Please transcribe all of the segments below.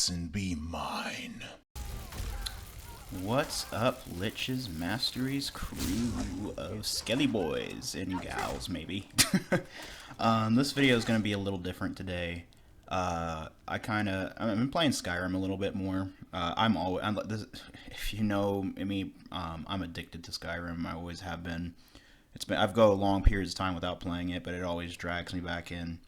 this and be mine. What's up, Lich's Mastery's crew of Skelly boys and gals, maybe? This video is going to be a little different today. I've been playing Skyrim a little bit more. If you know me, I'm addicted to Skyrim. I always have been. I've go long periods of time without playing it, but it always drags me back in.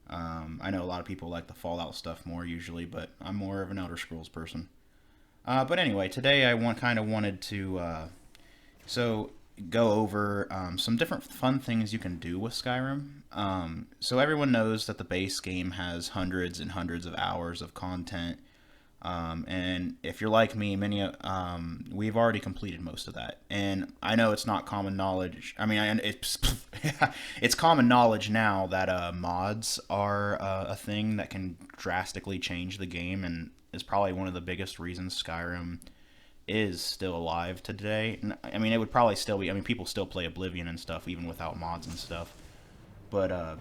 I know a lot of people like the Fallout stuff more usually, but I'm more of an Elder Scrolls person. But anyway, today I wanted to go over some different fun things you can do with Skyrim. So everyone knows that the base game has hundreds and hundreds of hours of content, and if you're like me, we've already completed most of that. And I know it's not common knowledge. I mean, it's common knowledge now that mods are a thing that can drastically change the game, and is probably one of the biggest reasons Skyrim is still alive today. And, I mean, it would probably still be. I mean, people still play Oblivion and stuff even without mods and stuff. But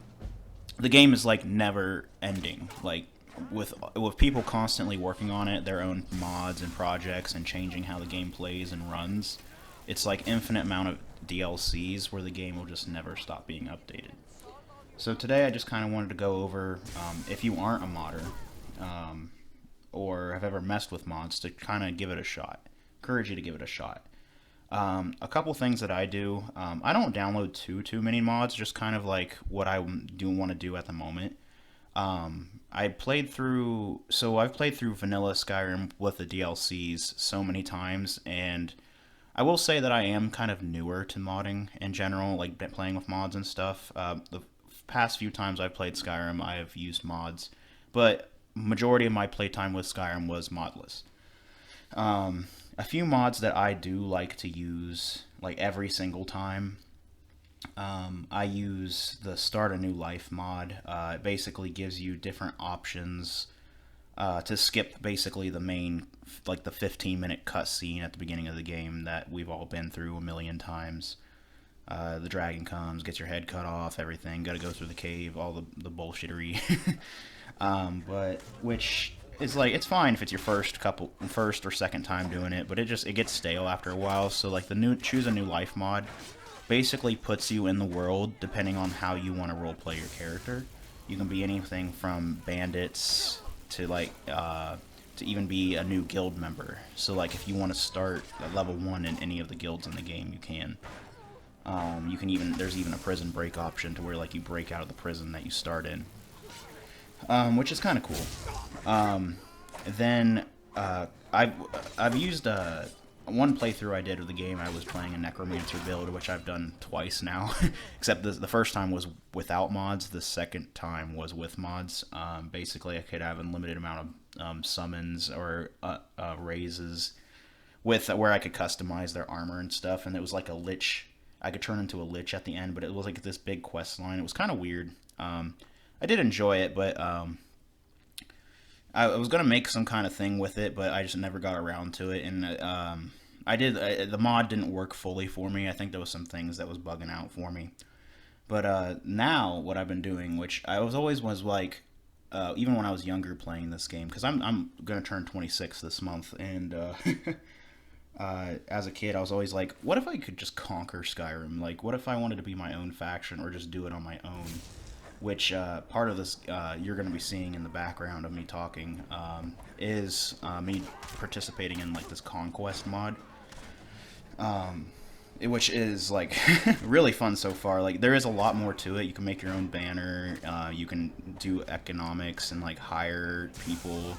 the game is like never ending. Like with people constantly working on it, their own mods and projects, and changing how the game plays and runs. It's like infinite amount of DLCs where the game will just never stop being updated. So today I just kind of wanted to go over, if you aren't a modder, or have ever messed with mods, to kind of give it a shot. Encourage you to give it a shot. A couple things that I do. I don't download too many mods, just kind of like what I do want to do at the moment. I've played through vanilla Skyrim with the DLCs so many times, and I will say that I am kind of newer to modding in general, like playing with mods and stuff. The past few times I've played Skyrim, I have used mods, but majority of my playtime with Skyrim was modless. A few mods that I do like to use, like every single time, I use the Start a New Life mod. It basically gives you different options to skip basically the main, like the 15-minute cutscene at the beginning of the game that we've all been through a million times. The dragon comes, gets your head cut off, everything. Got to go through the cave, all the bullshittery. But which is like, it's fine if it's your first or second time doing it, but it gets stale after a while. So like the Choose a New Life mod basically puts you in the world depending on how you want to roleplay your character. You can be anything from bandits to like to even be a new guild member. So like if you want to start at level 1 in any of the guilds in the game, you can. There's even a prison break option to where like you break out of the prison that you start in. Which is kind of cool. Then I've used one playthrough I did of the game. I was playing a Necromancer build, which I've done twice now. Except the first time was without mods. The second time was with mods. Basically, I could have an unlimited amount of summons or raises with where I could customize their armor and stuff. And it was like a lich. I could turn into a lich at the end, but it was like this big quest line. It was kind of weird. I did enjoy it, but I was gonna make some kind of thing with it, but I just never got around to it. And the mod didn't work fully for me. I think there was some things that was bugging out for me. But now what I've been doing, which I was like, even when I was younger playing this game, because I'm gonna turn 26 this month, and as a kid I was always like, what if I could just conquer Skyrim? Like, what if I wanted to be my own faction or just do it on my own? Which part of this you're going to be seeing in the background of me talking is me participating in like this conquest mod, which is like really fun so far. Like there is a lot more to it. You can make your own banner. You can do economics and like hire people.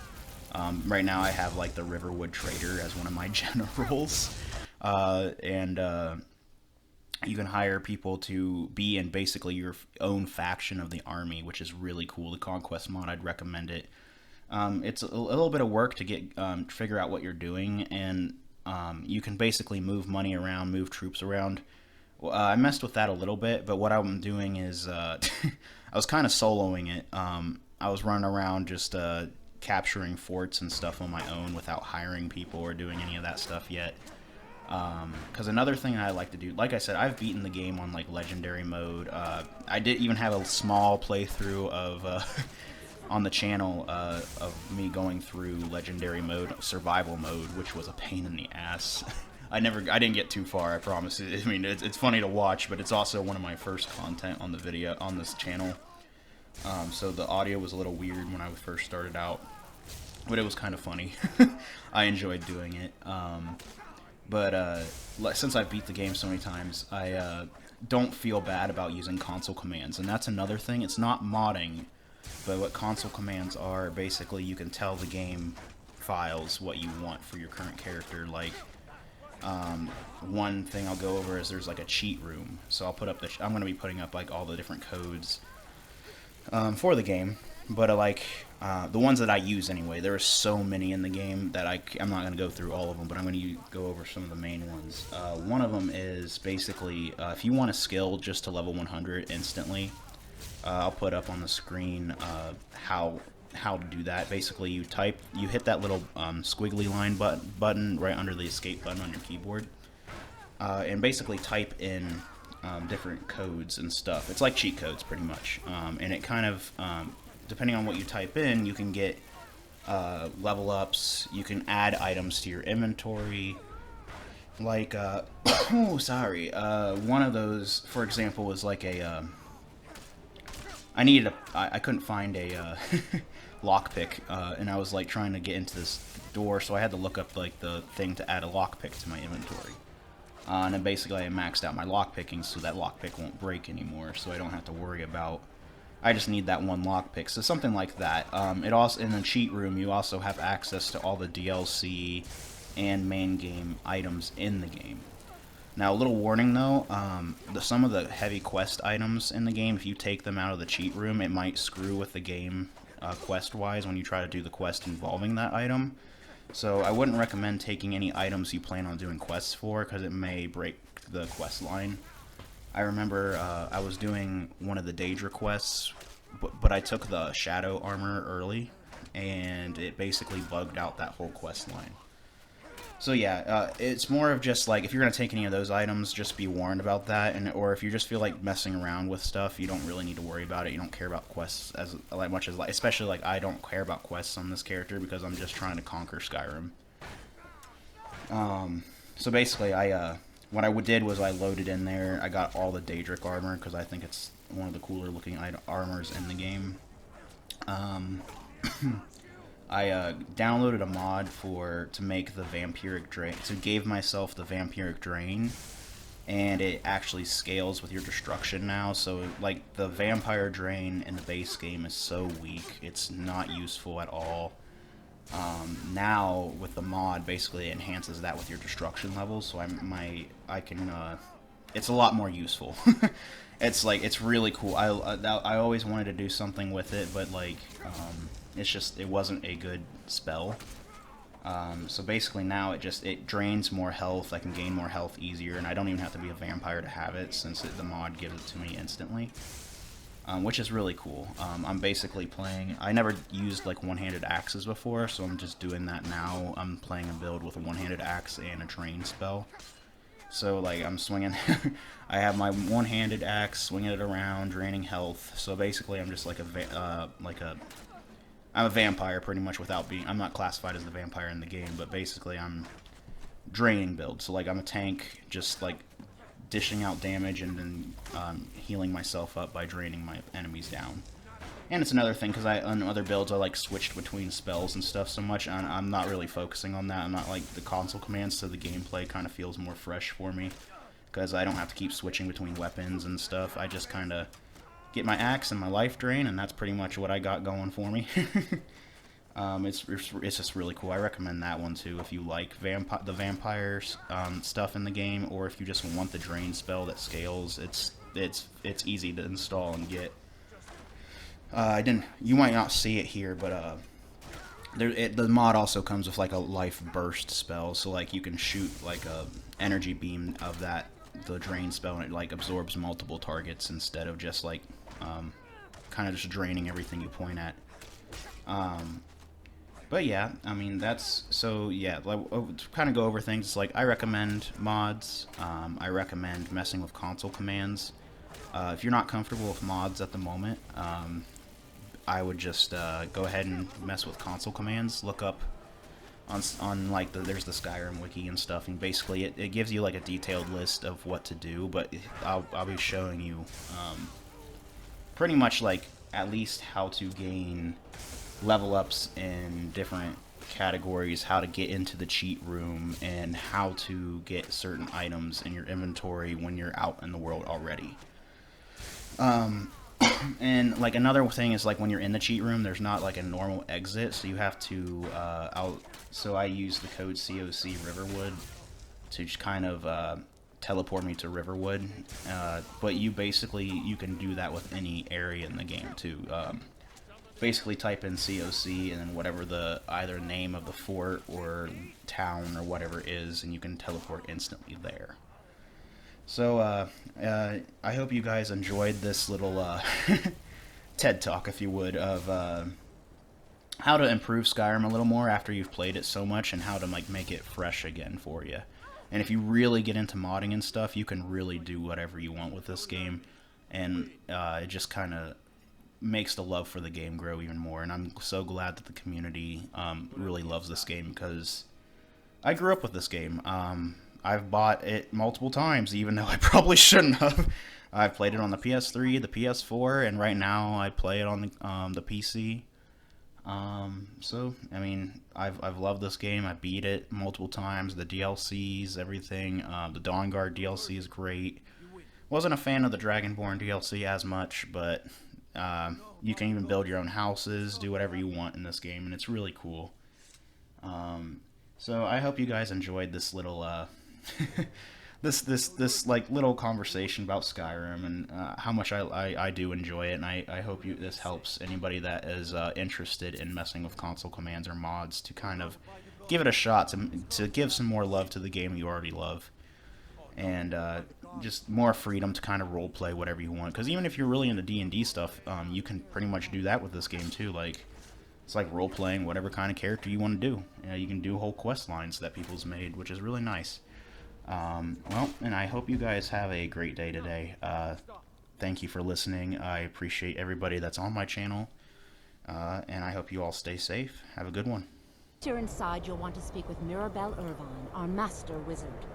Right now I have like the Riverwood Trader as one of my generals, and you can hire people to be in basically your own faction of the army, which is really cool. The Conquest mod, I'd recommend it. It's a little bit of work to get figure out what you're doing, and you can basically move money around, move troops around. I messed with that a little bit, but what I'm doing is I was kind of soloing it. I was running around just capturing forts and stuff on my own without hiring people or doing any of that stuff yet. Because another thing I like to do, like I said, I've beaten the game on like legendary mode. I did even have a small playthrough of on the channel of me going through legendary mode, survival mode, which was a pain in the ass. I didn't get too far, I promise. I mean, it's funny to watch, but it's also one of my first content on the video on this channel. So the audio was a little weird when I first started out, but it was kind of funny. I enjoyed doing it. But since I've beat the game so many times, I don't feel bad about using console commands, and that's another thing. It's not modding, but what console commands are, basically you can tell the game files what you want for your current character. Like, one thing I'll go over is there's like a cheat room, so I'll put up I'm going to be putting up like all the different codes for the game, but the ones that I use anyway. There are so many in the game that I'm not going to go through all of them, but I'm going to go over some of the main ones. One of them is basically if you want a skill just to level 100 instantly, I'll put up on the screen how to do that. Basically, you hit that little squiggly line button right under the escape button on your keyboard, and basically type in different codes and stuff. It's like cheat codes pretty much, and it kind of depending on what you type in, you can get level ups, you can add items to your inventory, like oh sorry, one of those, for example, was like a I couldn't find a lockpick, and I was like trying to get into this door, so I had to look up like the thing to add a lockpick to my inventory. And then basically I maxed out my lockpicking so that lockpick won't break anymore, so I don't have to worry about. I just need that one lockpick, so something like that. It also, in the cheat room, you also have access to all the DLC and main game items in the game. Now, a little warning though, some of the heavy quest items in the game, if you take them out of the cheat room, it might screw with the game quest-wise when you try to do the quest involving that item. So I wouldn't recommend taking any items you plan on doing quests for, because it may break the quest line. I remember I was doing one of the Daedra quests, but I took the Shadow Armor early, and it basically bugged out that whole quest line. So yeah, it's more of just like, if you're going to take any of those items, just be warned about that, or if you just feel like messing around with stuff, you don't really need to worry about it. You don't care about quests as much as, especially like I don't care about quests on this character because I'm just trying to conquer Skyrim. So basically, what I did was I loaded in there, I got all the Daedric armor because I think it's one of the cooler looking armors in the game. I downloaded a mod to make the vampiric drain, so gave myself the vampiric drain, and it actually scales with your destruction now. So like the vampire drain in the base game is so weak, it's not useful at all. Now with the mod, basically it enhances that with your destruction levels, so I can it's a lot more useful. It's really cool. I always wanted to do something with it, but like it wasn't a good spell. So basically now it drains more health. I can gain more health easier, and I don't even have to be a vampire to have it, since the mod gives it to me instantly, which is really cool. I'm basically playing. I never used like one-handed axes before, so I'm just doing that now. I'm playing a build with a one-handed axe and a drain spell. So like I'm swinging. I have my one-handed axe, swinging it around, draining health. So basically I'm just like I'm a vampire pretty much without being. I'm not classified as the vampire in the game, but basically I'm draining build. So like I'm a tank, just like dishing out damage and then healing myself up by draining my enemies down. And it's another thing because on other builds I like switched between spells and stuff so much, and I'm not really focusing on that. I'm not like the console commands, so the gameplay kind of feels more fresh for me because I don't have to keep switching between weapons and stuff. I just kind of get my axe and my life drain, and that's pretty much what I got going for me. It's just really cool. I recommend that one too if you like the vampires stuff in the game, or if you just want the drain spell that scales. It's easy to install and get. You might not see it here, but the mod also comes with like a life burst spell, so like you can shoot like a energy beam of the drain spell, and it like absorbs multiple targets instead of just like kind of just draining everything you point at. But yeah, I mean that's so yeah. To kind of go over things, it's like I recommend mods. I recommend messing with console commands. If you're not comfortable with mods at the moment, I would just go ahead and mess with console commands. Look up on like there's the Skyrim wiki and stuff, and basically it gives you like a detailed list of what to do. But I'll be showing you pretty much like at least how to gain level ups in different categories, how to get into the cheat room, and how to get certain items in your inventory when you're out in the world already. And like another thing is like when you're in the cheat room, there's not like a normal exit, so you have to so I use the code COC Riverwood to just kind of teleport me to Riverwood, but you can do that with any area in the game too. Basically type in COC and then whatever the either name of the fort or town or whatever is, and you can teleport instantly there. So I hope you guys enjoyed this little TED Talk, if you would, of how to improve Skyrim a little more after you've played it so much, and how to like make it fresh again for you. And if you really get into modding and stuff, you can really do whatever you want with this game, and it just kind of makes the love for the game grow even more. And I'm so glad that the community really loves this game, because I grew up with this game. I've bought it multiple times, even though I probably shouldn't have. I've played it on the PS3, the PS4, and right now I play it on the PC. So I mean, I've loved this game. I beat it multiple times. The DLCs, everything. The Dawnguard DLC is great. Wasn't a fan of the Dragonborn DLC as much, but you can even build your own houses, do whatever you want in this game, and it's really cool. So I hope you guys enjoyed this little this like little conversation about Skyrim, and how much I do enjoy it, and I hope this helps anybody that is interested in messing with console commands or mods to kind of give it a shot, to give some more love to the game you already love, and just more freedom to kind of role play whatever you want. Because even if you're really into D&D stuff, you can pretty much do that with this game too. Like, it's like role playing whatever kind of character you want to do. You can do whole quest lines that people's made, which is really nice. Well, and I hope you guys have a great day today. Thank you for listening. I appreciate everybody that's on my channel, and I hope you all stay safe. Have a good one. Once you're inside, you'll want to speak with Mirabelle Irvine, our master wizard.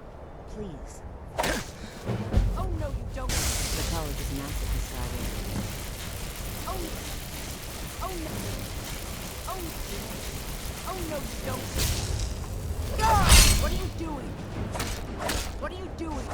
Please. Oh no, you don't. The college is massive in Skyrim. Oh no. Oh no, you don't. Ah! What are you doing? What are you doing?